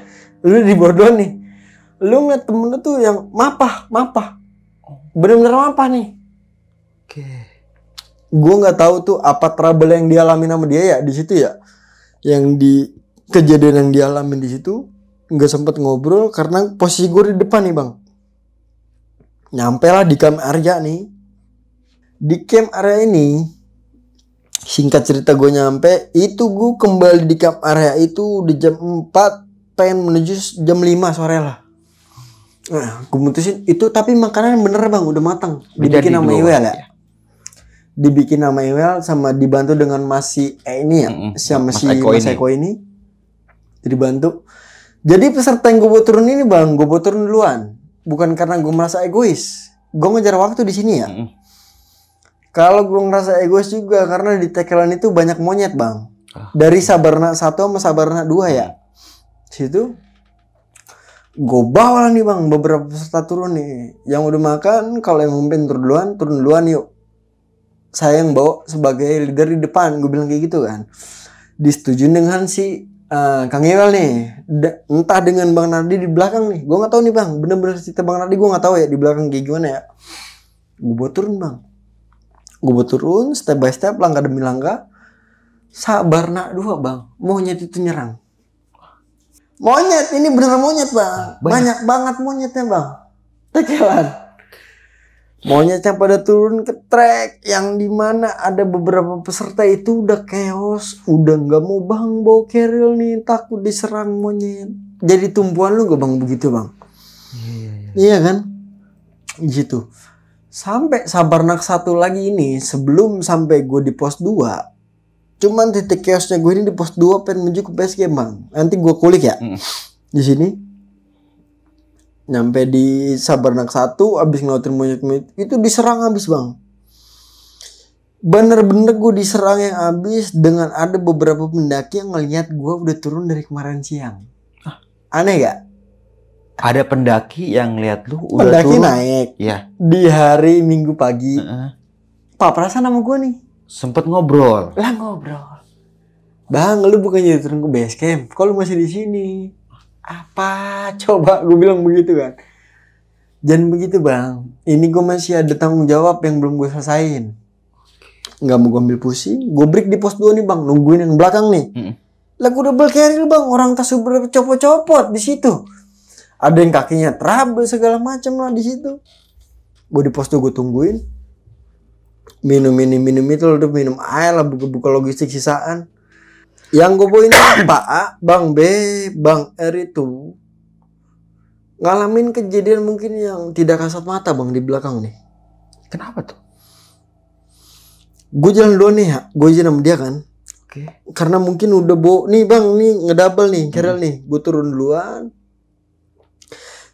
Lu di Bordeaux nih, lu ngeliat temen lu tuh yang mapah, bener-bener mapah nih. Oke. Gue nggak tahu tuh apa trouble yang dialami sama dia ya di situ ya. Yang di kejadian yang dialami di situ nggak sempet ngobrol karena posisi gue di depan nih bang. Nyampe lah di camp area nih. Di camp area ini, singkat cerita gue nyampe, itu gue kembali di camp area itu di jam 4, pengen menuju jam 5 sore lah. Nah, gue mutusin itu, tapi makanan bener bang, udah matang. Dibikin sama Iwel ya. Dibikin sama Iwel sama dibantu dengan Mas ini ya, sama si Mas Eko ini. Dibantu. Jadi peserta yang gue bawa turun ini bang, gue bawa turun duluan. Bukan karena gue merasa egois. Gue ngejar waktu di sini ya. Kalau gue ngerasa egois juga karena di tekelan itu banyak monyet bang. Dari Sabarna 1 sama Sabarna 2 ya. Situ gue bawa nih bang beberapa peserta turun nih. Yang udah makan, kalau yang mungkin turun duluan yuk. Saya yang bawa sebagai leader di depan. Gue bilang kayak gitu kan. Disetujui dengan si Kang Iwel nih, entah dengan Bang Nardi di belakang nih, gue nggak tahu nih bang, bener-bener cerita Bang Nardi gue nggak tahu ya di belakang kayak gimana ya. Gue buat turun bang, gue buat turun step by step, langkah demi langkah. Sabarna 2 bang, monyet itu nyerang. Monyet, ini beneran monyet bang, banyak banget monyetnya bang, tekelan. Monyet yang pada turun ke trek yang dimana ada beberapa peserta itu udah chaos, udah nggak mau bang bawa keril nih, takut diserang monyet. Jadi tumpuan lu gak bang begitu bang? Iya kan? Gitu. Sampai Sabarnak 1 lagi ini sebelum sampai gue di pos 2, cuman titik chaosnya gue ini di pos 2 pengen menuju ke base camp bang. Nanti gue kulik ya di sini. Nyampe di Sabarnak 1, abis ngelautin monyet-monyet itu diserang abis bang. Bener-bener gue diserang yang abis dengan ada beberapa pendaki yang ngeliat gue udah turun dari kemarin siang. Aneh gak? Ada pendaki yang lihat lu udah Pendaki turun. naik Ya. di hari Minggu pagi. Pak perasaan sama gue nih. Sempet ngobrol. Lah ngobrol. Bang, lu bukannya turun ke base camp? Kok lu masih di sini? Apa coba gue bilang begitu kan. Jangan begitu bang, ini gue masih ada tanggung jawab yang belum gue selesain. Nggak mau gue ambil pusing, gue break di pos 2 nih bang, nungguin yang belakang nih. Lah gue double carry bang, orang tas udah copot-copot di situ. Ada yang kakinya trouble segala macam lah di situ. Gue di pos 2 gue tungguin. Minum itu udah minum air lah, buka-buka logistik sisaan. Yang gue poin Pak A, Bang B, Bang R itu ngalamin kejadian mungkin yang tidak kasat mata bang di belakang nih. Kenapa tuh? Gue jalan duluan nih ya, gue izin sama dia kan. Oke. Karena mungkin udah nih bang, nih ngedouble nih, Kerel nih. Gue turun duluan.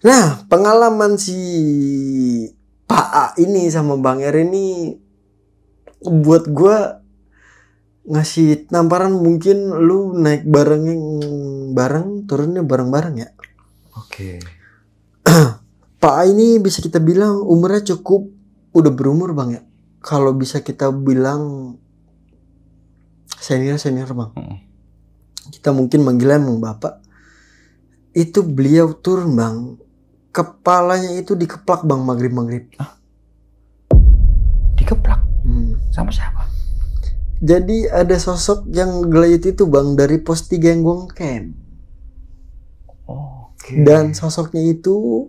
Nah, pengalaman si Pak A ini sama Bang R ini buat gue ngasih tamparan, mungkin lu naik bareng, turunnya bareng-bareng ya. Oke. Pak A ini bisa kita bilang umurnya cukup udah berumur bang ya. Kalau bisa kita bilang senior bang. Kita mungkin manggilnya emang bapak. Itu beliau turun bang, kepalanya itu dikeplak bang maghrib. Dikeplak? Sama siapa? Jadi ada sosok yang gelayut itu bang dari pos 3 yang gue ngecamp. Oke. Dan sosoknya itu,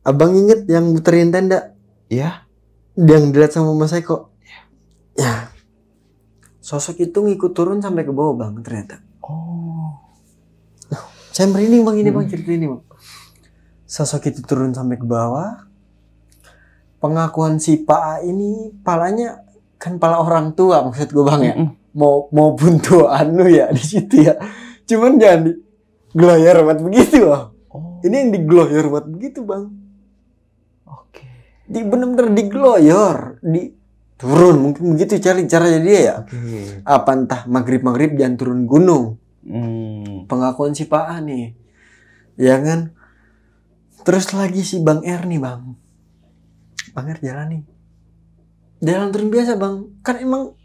abang inget yang muterin tenda? Iya. Yang dilihat sama Mas Eko. Ya. Sosok itu ngikut turun sampai ke bawah bang ternyata. Oh. Nah, saya merinding bang ini bang, cerita ini bang. Sosok itu turun sampai ke bawah. Pengakuan si Pak A ini palanya kan pala orang tua maksud gue bang ya. Maupun tua anu ya di situ ya. Cuman jangan digloyor banget begitu bang. Oh. Ini yang digloyor banget begitu bang. Oke. Bener-bener digloyor, turun mungkin begitu caranya dia ya. Oke. Apa entah maghrib jangan turun gunung. Pengakuan Pengakuan si Pak A nih, ya kan. Terus lagi si Bang R nih bang. Bang R jalan turun biasa bang. Kan emang,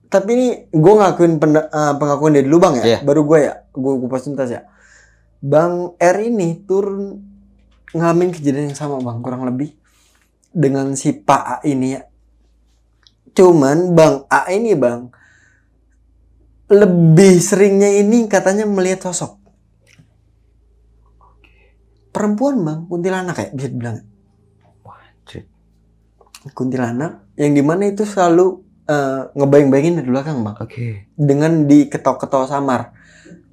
tapi ini gue ngakuin pengakuan dia dulu bang ya. Iya. Baru gue kupas tuntas ya. Bang R ini turun ngalamin kejadian yang sama bang, kurang lebih dengan si Pak A ini ya. Cuman Bang A ini bang lebih seringnya ini katanya melihat sosok perempuan bang, kuntilanak kayak bisa dibilang. Wajib. Kuntilanak yang dimana itu selalu ngebayang-bayangin dari belakang bang. Oke. Dengan diketawa-ketawa samar.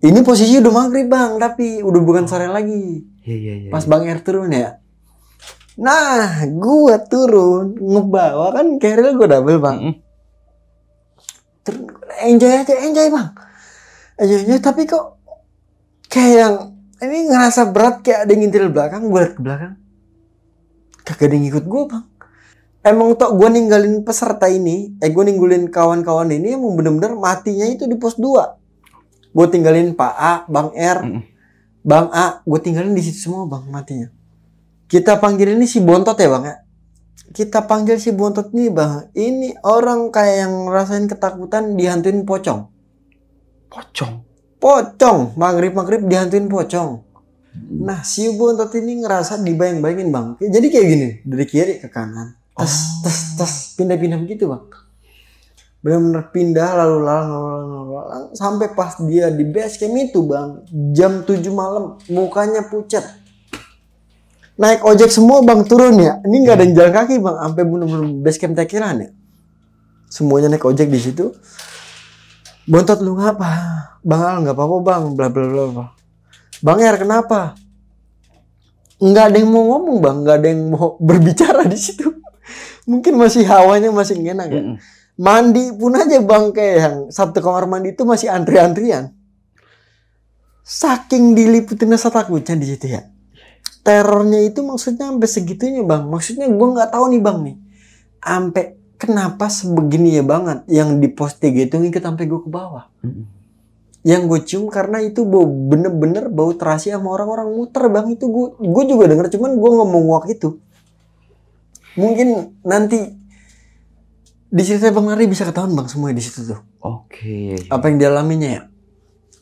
Ini posisi udah maghrib bang, tapi udah bukan sore lagi. Iya. Pas Bang R turun ya. Nah, gua turun ngebawa kan carrier gua double bang. Turun enjoy bang. Enjoy tapi kok kayak yang ini ngerasa berat, kayak ada yang ngintil belakang. Gua liat ke belakang, kagak ada yang ngikut gua bang. Emang tok gua ninggalin peserta ini, gua ninggalin kawan-kawan ini emang bener-bener matinya itu di pos 2. Gua tinggalin Pak A, Bang R, Bang A, gua tinggalin di situ semua bang matinya. Kita panggil ini si Bontot ya bang ya. Kita panggil si Bontot nih bang. Ini orang kayak yang ngerasain ketakutan dihantuin pocong. Pocong. Maghrib dihantuin pocong. Nah si Bontot ini ngerasa dibayang-bayangin bang. Jadi kayak gini. Dari kiri ke kanan. Tes. Pindah-pindah begitu bang. Bener-bener pindah lalu sampai pas dia di base camp itu bang. Jam 7 malam. Mukanya pucat. Naik ojek semua bang turun ya. Ini nggak ada yang jalan kaki bang. Sampai bener-bener base camp tekiran ya. Semuanya naik ojek di situ. Bontot lu ngapa? Bang Al nggak apa-apa bang. Bla bla bla. Bang R kenapa? Nggak ada yang mau ngomong bang. Nggak ada yang mau berbicara di situ. Mungkin masih hawanya masih enak ya. Mandi pun aja bang kayak yang satu kamar mandi itu masih antri-antrian. Saking diliputin rasa takutnya di situ ya. Terornya itu maksudnya sampai segitunya bang. Maksudnya gue nggak tahu nih bang nih. Sampai kenapa sebegini ya banget. Yang di pos 3 itu ngikut sampai gue ke bawah. Yang gue cium karena itu bau bener-bener bau terasi sama orang-orang muter bang. Itu gue juga denger, cuman gue nggak mau nguak itu. Mungkin nanti di cerita Bang Nari bisa ketahuan bang semua di situ tuh. Oke. Apa yang dialaminya ya.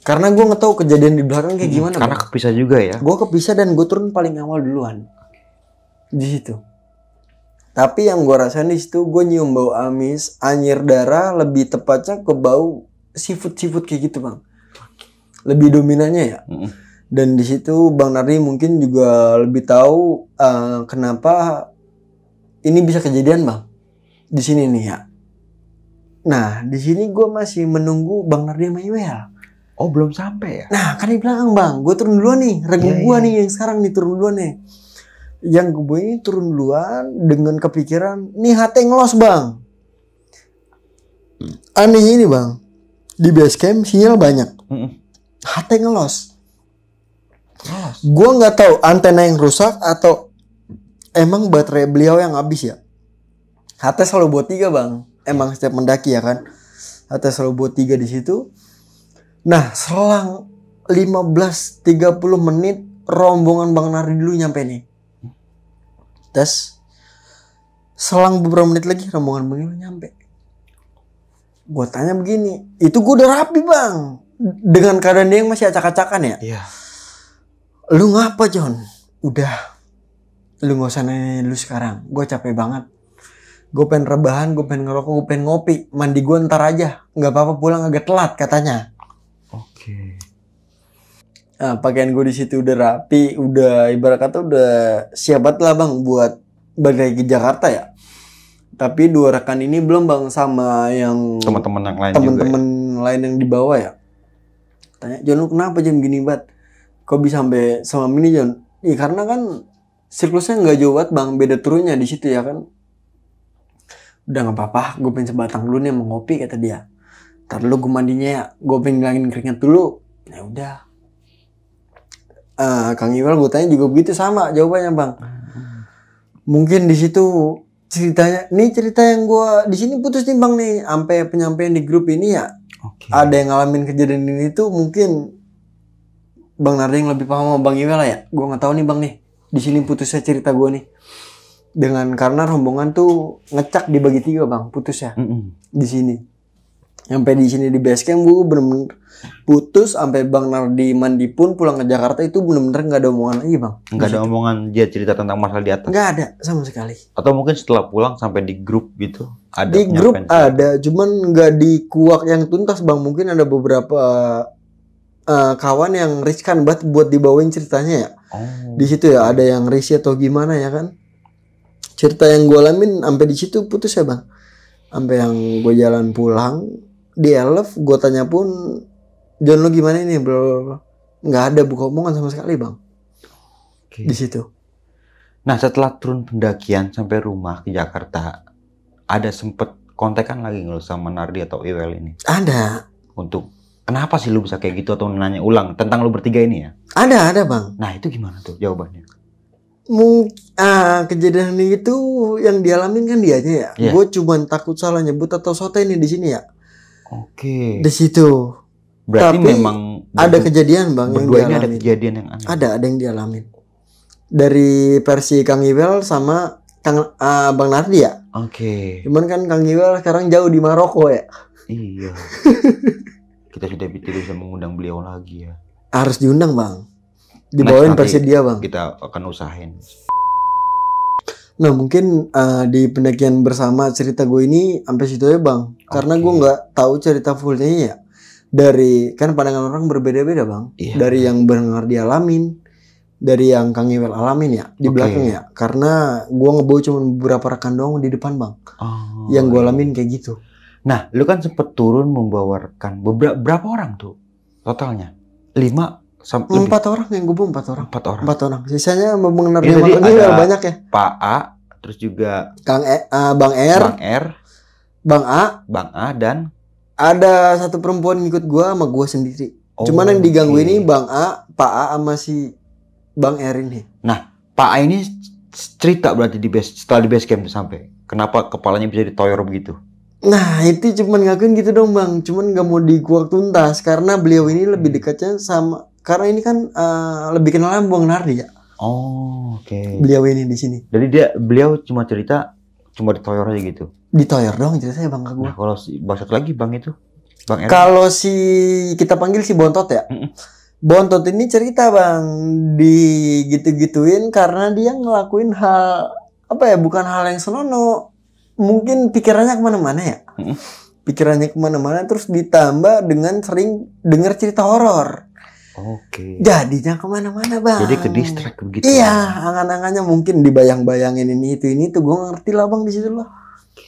Karena gue nggak tahu kejadian di belakang kayak gimana. Karena Bang. kepisah juga ya. Gue kepisah dan gue turun paling awal duluan di situ. Tapi yang gue rasain di situ gue nyium bau amis, anyir darah, lebih tepatnya ke bau seafood kayak gitu bang. Lebih dominannya ya. Dan di situ Bang Nardi mungkin juga lebih tahu kenapa ini bisa kejadian bang. Di sini nih ya. Nah di sini gue masih menunggu Bang Nardi sama Iwel. Oh belum sampai ya? Nah kan di belakang bang, gue turun duluan nih. Regu gue nih yang sekarang nih turun duluan nih. Yang gue ini turun duluan dengan kepikiran, nih HT ngelos bang. Aneh ini bang, di base camp sinyal banyak. HT ngelos. Gue nggak tahu antena yang rusak atau emang baterai beliau yang habis ya. HT selalu buat 3 bang. Emang setiap mendaki ya kan. HT selalu buat 3 di situ. Nah, selang 15-30 menit rombongan Bang Nardi dulu nyampe nih. Terus selang beberapa menit lagi rombongan Bang Iwel nyampe. Gue tanya begini, itu gue udah rapi bang. Dengan keadaan dia yang masih acak-acakan ya. Iya. Lu ngapa John? Udah. Lu gak usah nanya lu sekarang. Gue capek banget. Gue pengen rebahan, gue pengen ngerokok, gue pengen ngopi. Mandi gue ntar aja. Gak apa-apa pulang agak telat katanya. Oke. Nah, pakaian gue di situ udah rapi, udah ibarat kata udah siap banget lah bang buat balik lagi ke Jakarta ya. Tapi 2 rekan ini belum bang sama yang Teman-teman yang lain teman-teman juga. lain yang di bawah ya. Tanya John lu kenapa jam gini banget? Kok bisa sampai semalam ini John? Iya karena kan siklusnya nggak jauh banget bang, beda turunnya di situ ya kan. Udah nggak apa-apa, gue pengen sebatang dulu nih mau ngopi kata dia. Ntar dulu gue mandinya ya, gue pengen ngilangin keringat dulu. Ya udah. Kang Iwel gue tanya juga begitu sama jawabannya bang. Mungkin di situ ceritanya, nih cerita yang gue di sini putus nih bang nih, sampai penyampaian di grup ini ya. Ada yang ngalamin kejadian ini tuh mungkin Bang Nardi yang lebih paham sama Bang Iwel lah ya. Gue nggak tahu nih bang nih. Di sini putusnya cerita gue nih. Dengan karena rombongan tuh ngecak dibagi 3 bang, putus ya. Di sini. Sampai di sini di base camp gue bener-bener putus sampai Bang Nardi mandi pun pulang ke Jakarta itu bener-bener nggak ada omongan lagi bang. Nggak ada omongan dia cerita tentang masalah di atas. Nggak ada sama sekali. Atau mungkin setelah pulang sampai di grup gitu. Ada Di grup penyampaian cerita. ada, cuman nggak di kuak yang tuntas bang. Mungkin ada beberapa kawan yang riskan banget buat dibawain ceritanya ya. Oh. Di situ ya ada yang risih atau gimana ya kan. Cerita yang gue alamin sampai di situ putus ya bang. Sampai yang gue jalan pulang di Elf gue tanya pun John lo gimana ini bro? Nggak ada buka omongan sama sekali bang. Oke. Di situ. Nah setelah turun pendakian sampai rumah ke Jakarta, ada sempet kontekan lagi nggak lu sama Nardi atau Iwel ini? Ada. Untuk kenapa sih lu bisa kayak gitu atau nanya ulang tentang lu bertiga ini ya? Ada bang. Nah itu gimana tuh jawabannya? Kejadian itu yang dialamin kan dia aja ya. Iya. Gue cuman takut salah nyebut atau soto ini di sini ya. Oke. Di situ. Berarti Tapi memang ada kejadian bang yang berdua ini ada dialamin. kejadian yang aneh. Ada yang dialamin. Dari versi Kang Iwel sama Bang Nardi ya. Oke. Cuman kan Kang Iwel sekarang jauh di Maroko ya. Iya. Kita sudah tidak bisa mengundang beliau lagi ya. Harus diundang bang. Dibawain Next, versi nanti dia bang. Kita akan usahain. Nah mungkin di pendakian bersama cerita gue ini sampai situ ya bang. Karena gue nggak tahu cerita fullnya ya. Dari kan pandangan orang berbeda-beda bang. Iya. Dari yang benar dialamin, dari yang Kang Iwel alamin ya di belakang ya. Karena gue ngebawa cuma beberapa rekan doang di depan bang. Oh, Yang gue alamin kayak gitu. Nah, lu kan sempet turun membawa rekan berapa orang tuh totalnya? 5 sampai 4 orang yang gue bawa 4 orang. 4 orang. 4 orang. Sisanya mengenal Ini dia tadi Kang Iwel ada banyak ya. Pak A, terus juga Bang R, Bang R, Bang A. Bang A dan Ada satu perempuan ngikut gua sama gua sendiri. Cuman yang diganggu ini Bang A, Pak A sama si Bang R ini. Nah, Pak A ini cerita berarti setelah di base camp tuh sampai. Kenapa kepalanya bisa ditoyor begitu? Nah, itu cuman ngakuin gitu dong, Bang. Cuman gak mau dikuak tuntas karena beliau ini lebih dekatnya sama karena ini kan lebih kenal sama Bang Nardi ya. Oh, oke. Beliau ini di sini. Jadi beliau cuma cerita cuma ditoyor aja gitu. Ditoyor dong ceritanya Bang ke gua. Nah, kalau si satu lagi Bang itu Bang Eri. Kalau si kita panggil si Bontot ya. Bontot ini cerita bang, digitu-gituin karena dia ngelakuin hal apa ya, bukan hal yang senonoh. Mungkin pikirannya kemana-mana ya. Pikirannya kemana-mana, terus ditambah dengan sering dengar cerita horor. Oke. Jadinya kemana-mana bang. Jadi ke distract begitu. Iya, angan-angannya mungkin dibayang-bayangin ini itu gue ngerti lah bang di situ lah.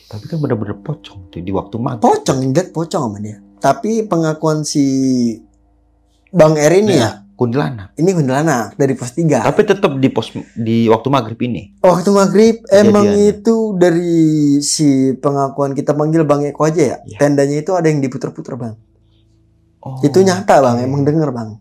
Tapi kan bener-bener pocong tuh di waktu maghrib. Pocong, ingat pocong sama dia. Tapi pengakuan si Bang R ini ya, kuntilanak. ini kuntilanak dari pos 3. Tapi tetap di waktu maghrib ini. Waktu maghrib emang Kejadiannya. itu dari si pengakuan kita panggil Bang Eko aja ya. Iya. Tendanya itu ada yang diputer-puter bang. Oh, Itu nyata bang, oke. emang denger bang.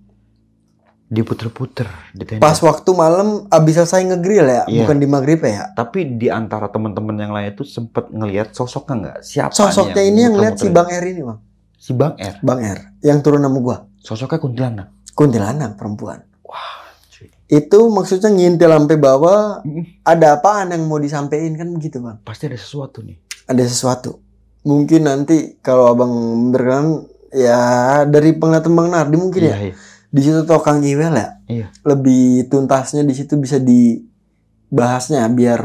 Diputer-puter di tenda. Pas waktu malam abis selesai ngegrill ya, Iya. bukan di maghrib ya. Tapi di antara teman-teman yang lain itu sempet ngelihat sosoknya nggak? Siapa Sosoknya nih ini yang lihat si muter-muterin? Bang R ini bang. Si Bang R. Bang R yang turun sama gua. Sosoknya kuntilanak. Kuntilanak perempuan. Wah, cuy. Itu maksudnya ngintil sampai bawah. Mm, Ada apaan yang mau disampaikan kan begitu bang. Pasti ada sesuatu nih. Ada sesuatu. Mungkin nanti kalau abang berkenan ya dari penglihatan Bang Nardi mungkin ya. Iya. Di situ tau Kang Iwel ya. Iya. Lebih tuntasnya di situ bisa dibahasnya biar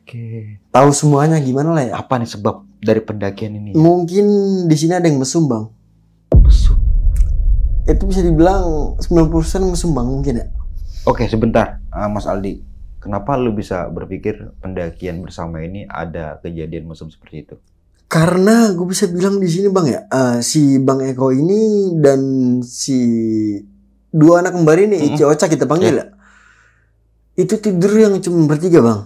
Oke. tahu semuanya gimana lah ya. Apa nih sebab dari pendakian ini? Mungkin di sini ada yang mesum bang. Mesum. Itu bisa dibilang 90% mesum bang mungkin ya. Oke, sebentar, Mas Aldi. Kenapa lu bisa berpikir pendakian bersama ini ada kejadian mesum seperti itu? Karena gue bisa bilang di sini bang ya, si Bang Eko ini dan si dua anak kembar ini, Ici Ocha kita panggil ya, itu tidur yang cuma bertiga bang.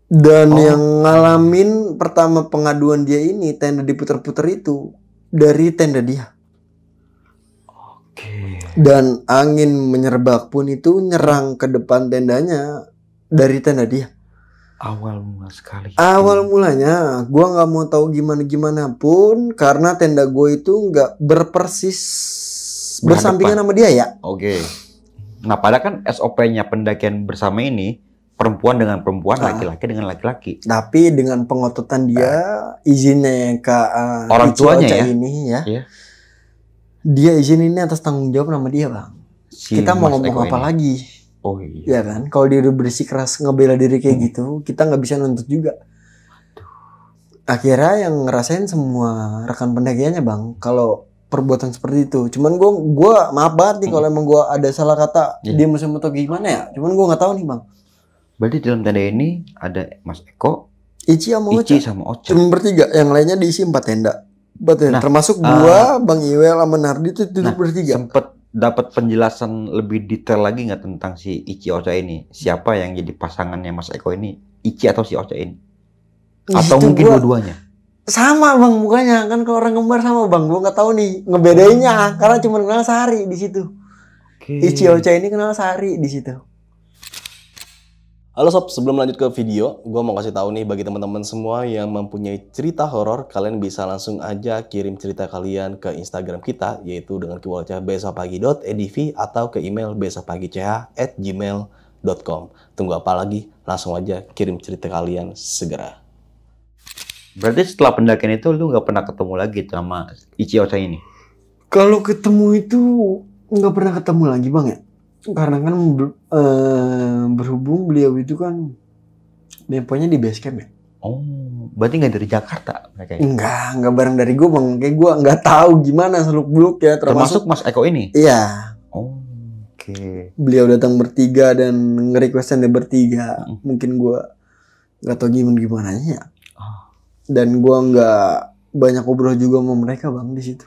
Dan yang ngalamin pertama pengaduan dia ini tenda diputer-puter itu dari tenda dia. Oke. Dan angin menyerbak pun itu nyerang ke depan tendanya dari tenda dia. Awal mula sekali. Awal mulanya gue nggak mau tahu gimana pun karena tenda gue itu nggak berpersis bersampingan sama dia ya. Oke. Nah, padahal kan SOP-nya pendakian bersama ini perempuan dengan perempuan, laki-laki dengan laki-laki. Tapi dengan pengototan dia, izinnya ke Orang Ici tuanya Ocha ya? ini ya. Iya. Dia izin ini atas tanggung jawab nama dia bang. Si Kita mau Mas ngomong Eko apa ini. lagi? Oh iya. Ya kan, kalau dia udah bersikeras ngebela diri kayak gitu, kita nggak bisa nuntut juga. Akhirnya yang ngerasain semua rekan pendakiannya bang, kalau perbuatan seperti itu. Cuman gua maaf banget nih kalau emang gua ada salah kata, Iya. dia musuh atau gimana ya. Cuman gua nggak tahu nih bang. Berarti dalam tenda ini ada Mas Eko, Ici sama Ocha, Ici sama Ocha. cuma bertiga, yang lainnya diisi 4 tenda. Nah, Termasuk gua, Bang Iwel sama Nardi itu tidur bertiga. Sempet dapat penjelasan lebih detail lagi nggak tentang si Ici Ocha ini? Siapa yang jadi pasangannya Mas Eko ini? Ici atau si Ocha ini? Atau Itu mungkin gua- dua-duanya? Sama bang mukanya kan, kalau orang kembar sama bang, gua nggak tahu nih ngebedainnya karena cuma kenal sehari di situ. Oke. Ici Ocha ini kenal sehari di situ. Halo sob, sebelum lanjut ke video, gue mau kasih tahu nih bagi teman-teman semua yang mempunyai cerita horor, kalian bisa langsung aja kirim cerita kalian ke Instagram kita, yaitu dengan keywordnya besokpagi.edv atau ke email besokpagi.ch@gmail.com. Tunggu apa lagi? Langsung aja kirim cerita kalian segera. Berarti setelah pendakian itu lu nggak pernah ketemu lagi sama Ici Ocha ini? Kalau ketemu itu nggak pernah ketemu lagi bang ya, karena kan berhubung beliau itu kan demponya di base camp ya. Oh, berarti nggak dari Jakarta mereka ini? Enggak bareng dari gue bang, kayak gue nggak tahu gimana seluk beluk ya, Termasuk termasuk Mas Eko ini? iya. Oh, oke. Beliau datang bertiga dan nge-requestan dia bertiga. Mungkin gue nggak tahu gimana ya. Dan gue nggak banyak ngobrol juga sama mereka bang di situ.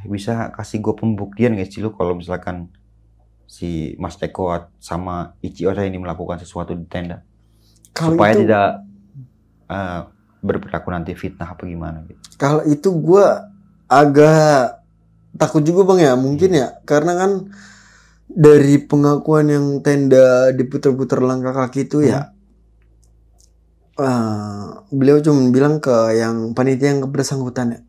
Bisa kasih gue pembuktian nggak sih lu kalau misalkan si Mas Eko sama Ici Ocha ini melakukan sesuatu di tenda? Kalau Supaya itu, tidak berperilaku nanti fitnah apa gimana gitu. kalau itu gue agak takut juga bang ya, mungkin ya, karena kan dari pengakuan yang tenda diputer-puter langkah kaki itu ya, beliau cuma bilang ke yang panitia yang bersangkutan ya,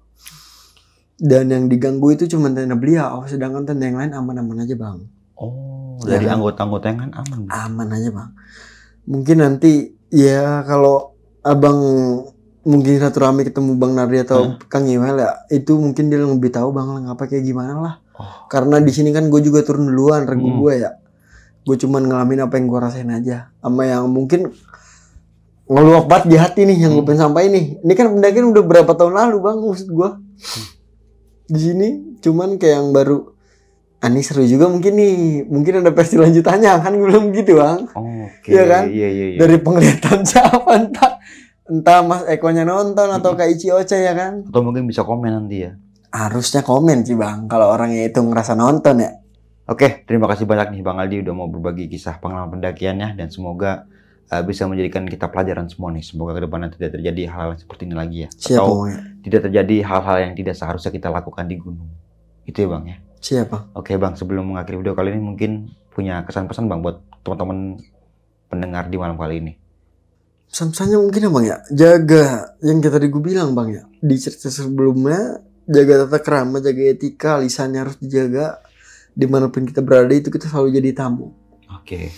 dan yang diganggu itu cuma tenda beliau, sedangkan tenda yang lain aman-aman aja bang. Oh, Ya dari kan? anggota-anggota yang kan aman. Aman aja bang. Mungkin nanti ya kalau abang mungkin silaturahmi ketemu Bang Nardi atau Kang Iwel ya, itu mungkin dia lebih tahu Bang ngapa kayak gimana lah. Karena di sini kan gue juga turun duluan regu gue ya. Gue cuman ngalamin apa yang gue rasain aja. Sama yang mungkin ngeluap banget di hati nih yang gue pengen sampaikan nih. Ini kan pendakian udah berapa tahun lalu Bang, maksud gue. Di sini cuman kayak yang baru. Ini seru juga mungkin nih. Mungkin ada versi lanjutannya kan, gue bilang gitu Bang. Oke. Iya kan? Iya. Dari penglihatan siapa entah Mas Ekonya nonton atau Kak Ici Ocha ya kan? Atau mungkin bisa komen nanti ya. Harusnya komen sih Bang, kalau orangnya itu ngerasa nonton ya. Oke, terima kasih banyak nih Bang Aldi udah mau berbagi kisah pengalaman pendakiannya dan semoga bisa menjadikan kita pelajaran semua nih. Semoga kedepannya tidak terjadi hal-hal seperti ini lagi ya. Siap Atau Bang ya. tidak terjadi hal-hal yang tidak seharusnya kita lakukan di gunung. Itu ya Bang ya. Siap Bang. Oke Bang, sebelum mengakhiri video kali ini mungkin punya kesan-pesan Bang buat teman-teman pendengar di malam kali ini. Pesan-pesannya mungkin ya Bang ya, jaga yang tadi gue bilang Bang ya. Di cerita sebelumnya, jaga tata krama, jaga etika, lisannya harus dijaga. Dimanapun kita berada itu kita selalu jadi tamu. Oke.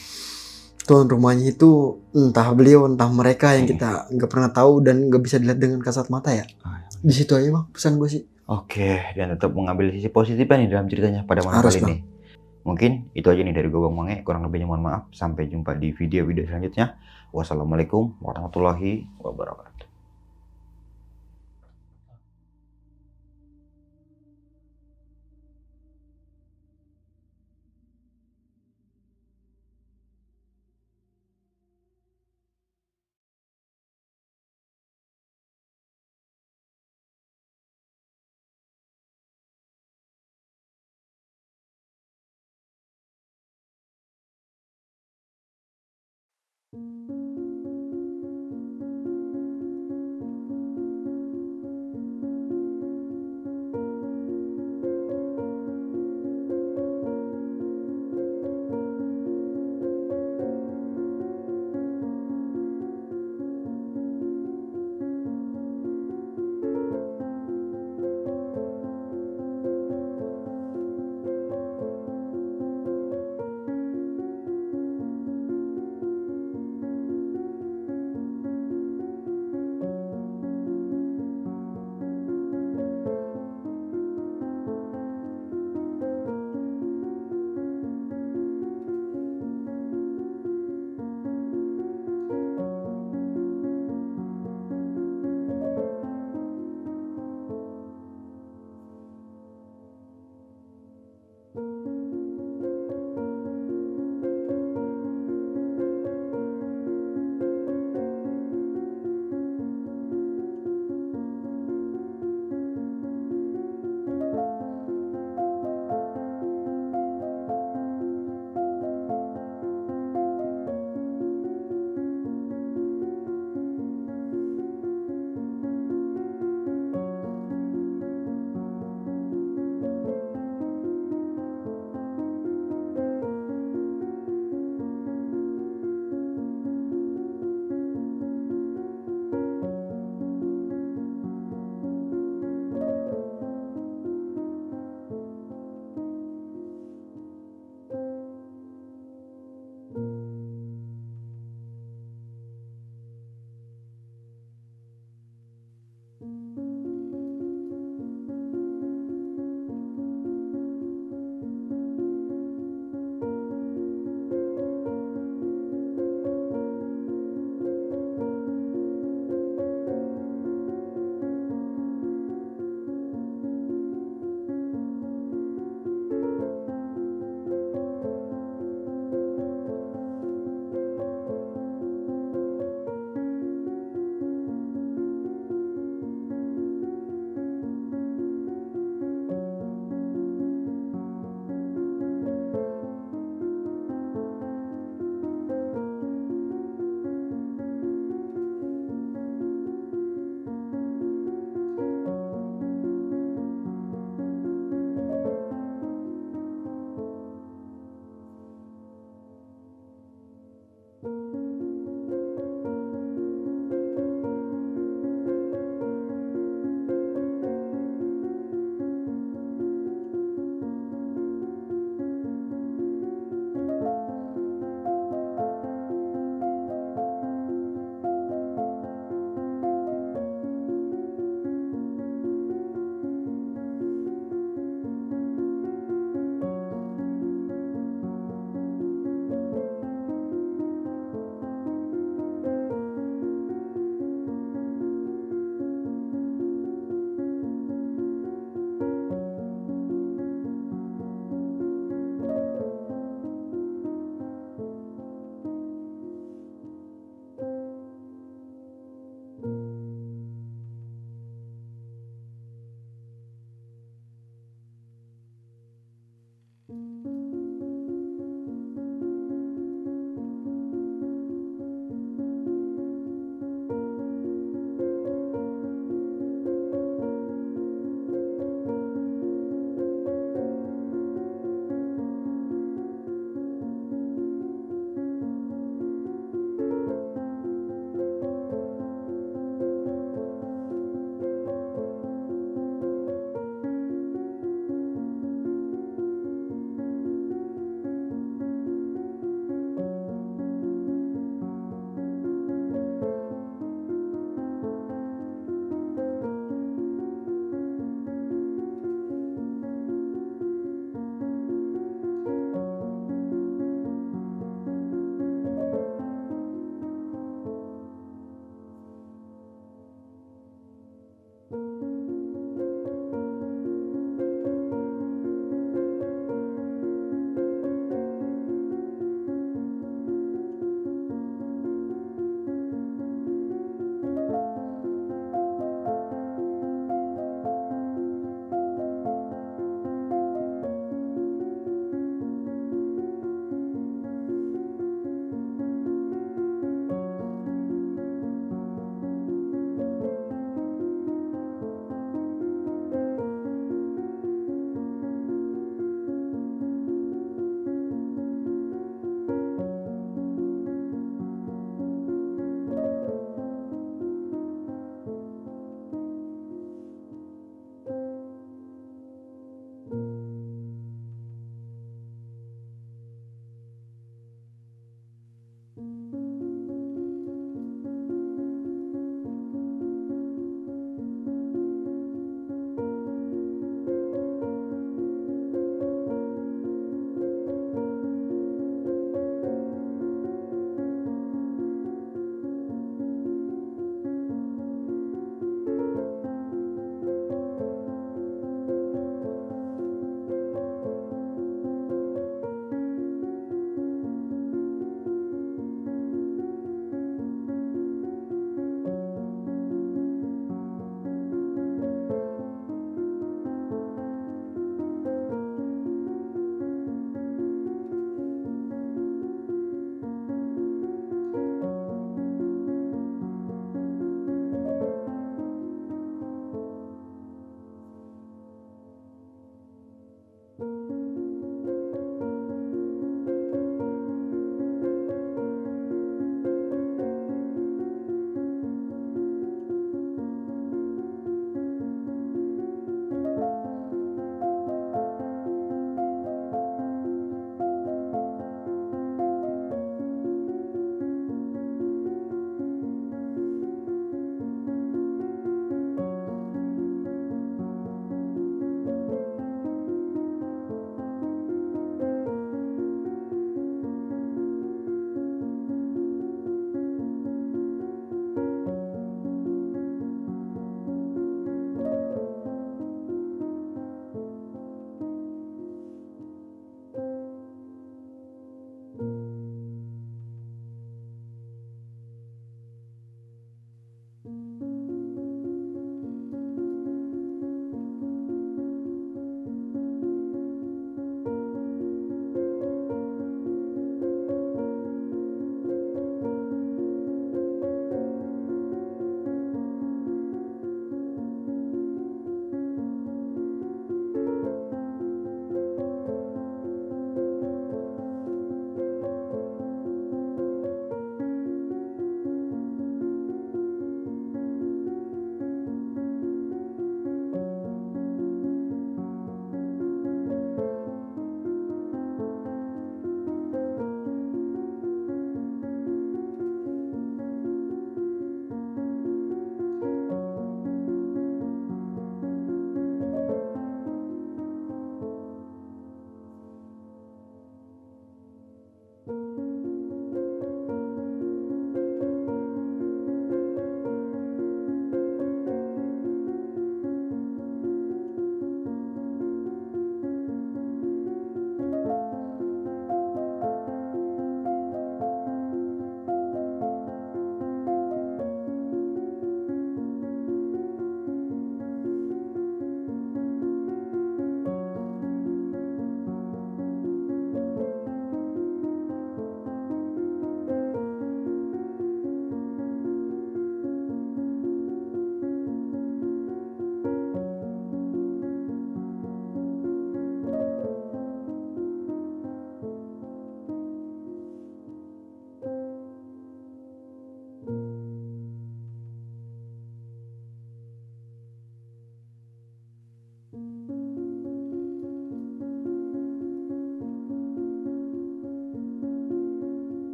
Tuan rumahnya itu entah beliau entah mereka yang kita nggak pernah tahu dan nggak bisa dilihat dengan kasat mata ya. Di situ aja Bang pesan gue sih. Oke, dan tetap mengambil sisi positifnya nih dalam ceritanya pada malam Harus, kali ini. Mungkin itu aja nih dari gue Bang Mange, kurang lebihnya mohon maaf. Sampai jumpa di video-video selanjutnya. Wassalamualaikum warahmatullahi wabarakatuh.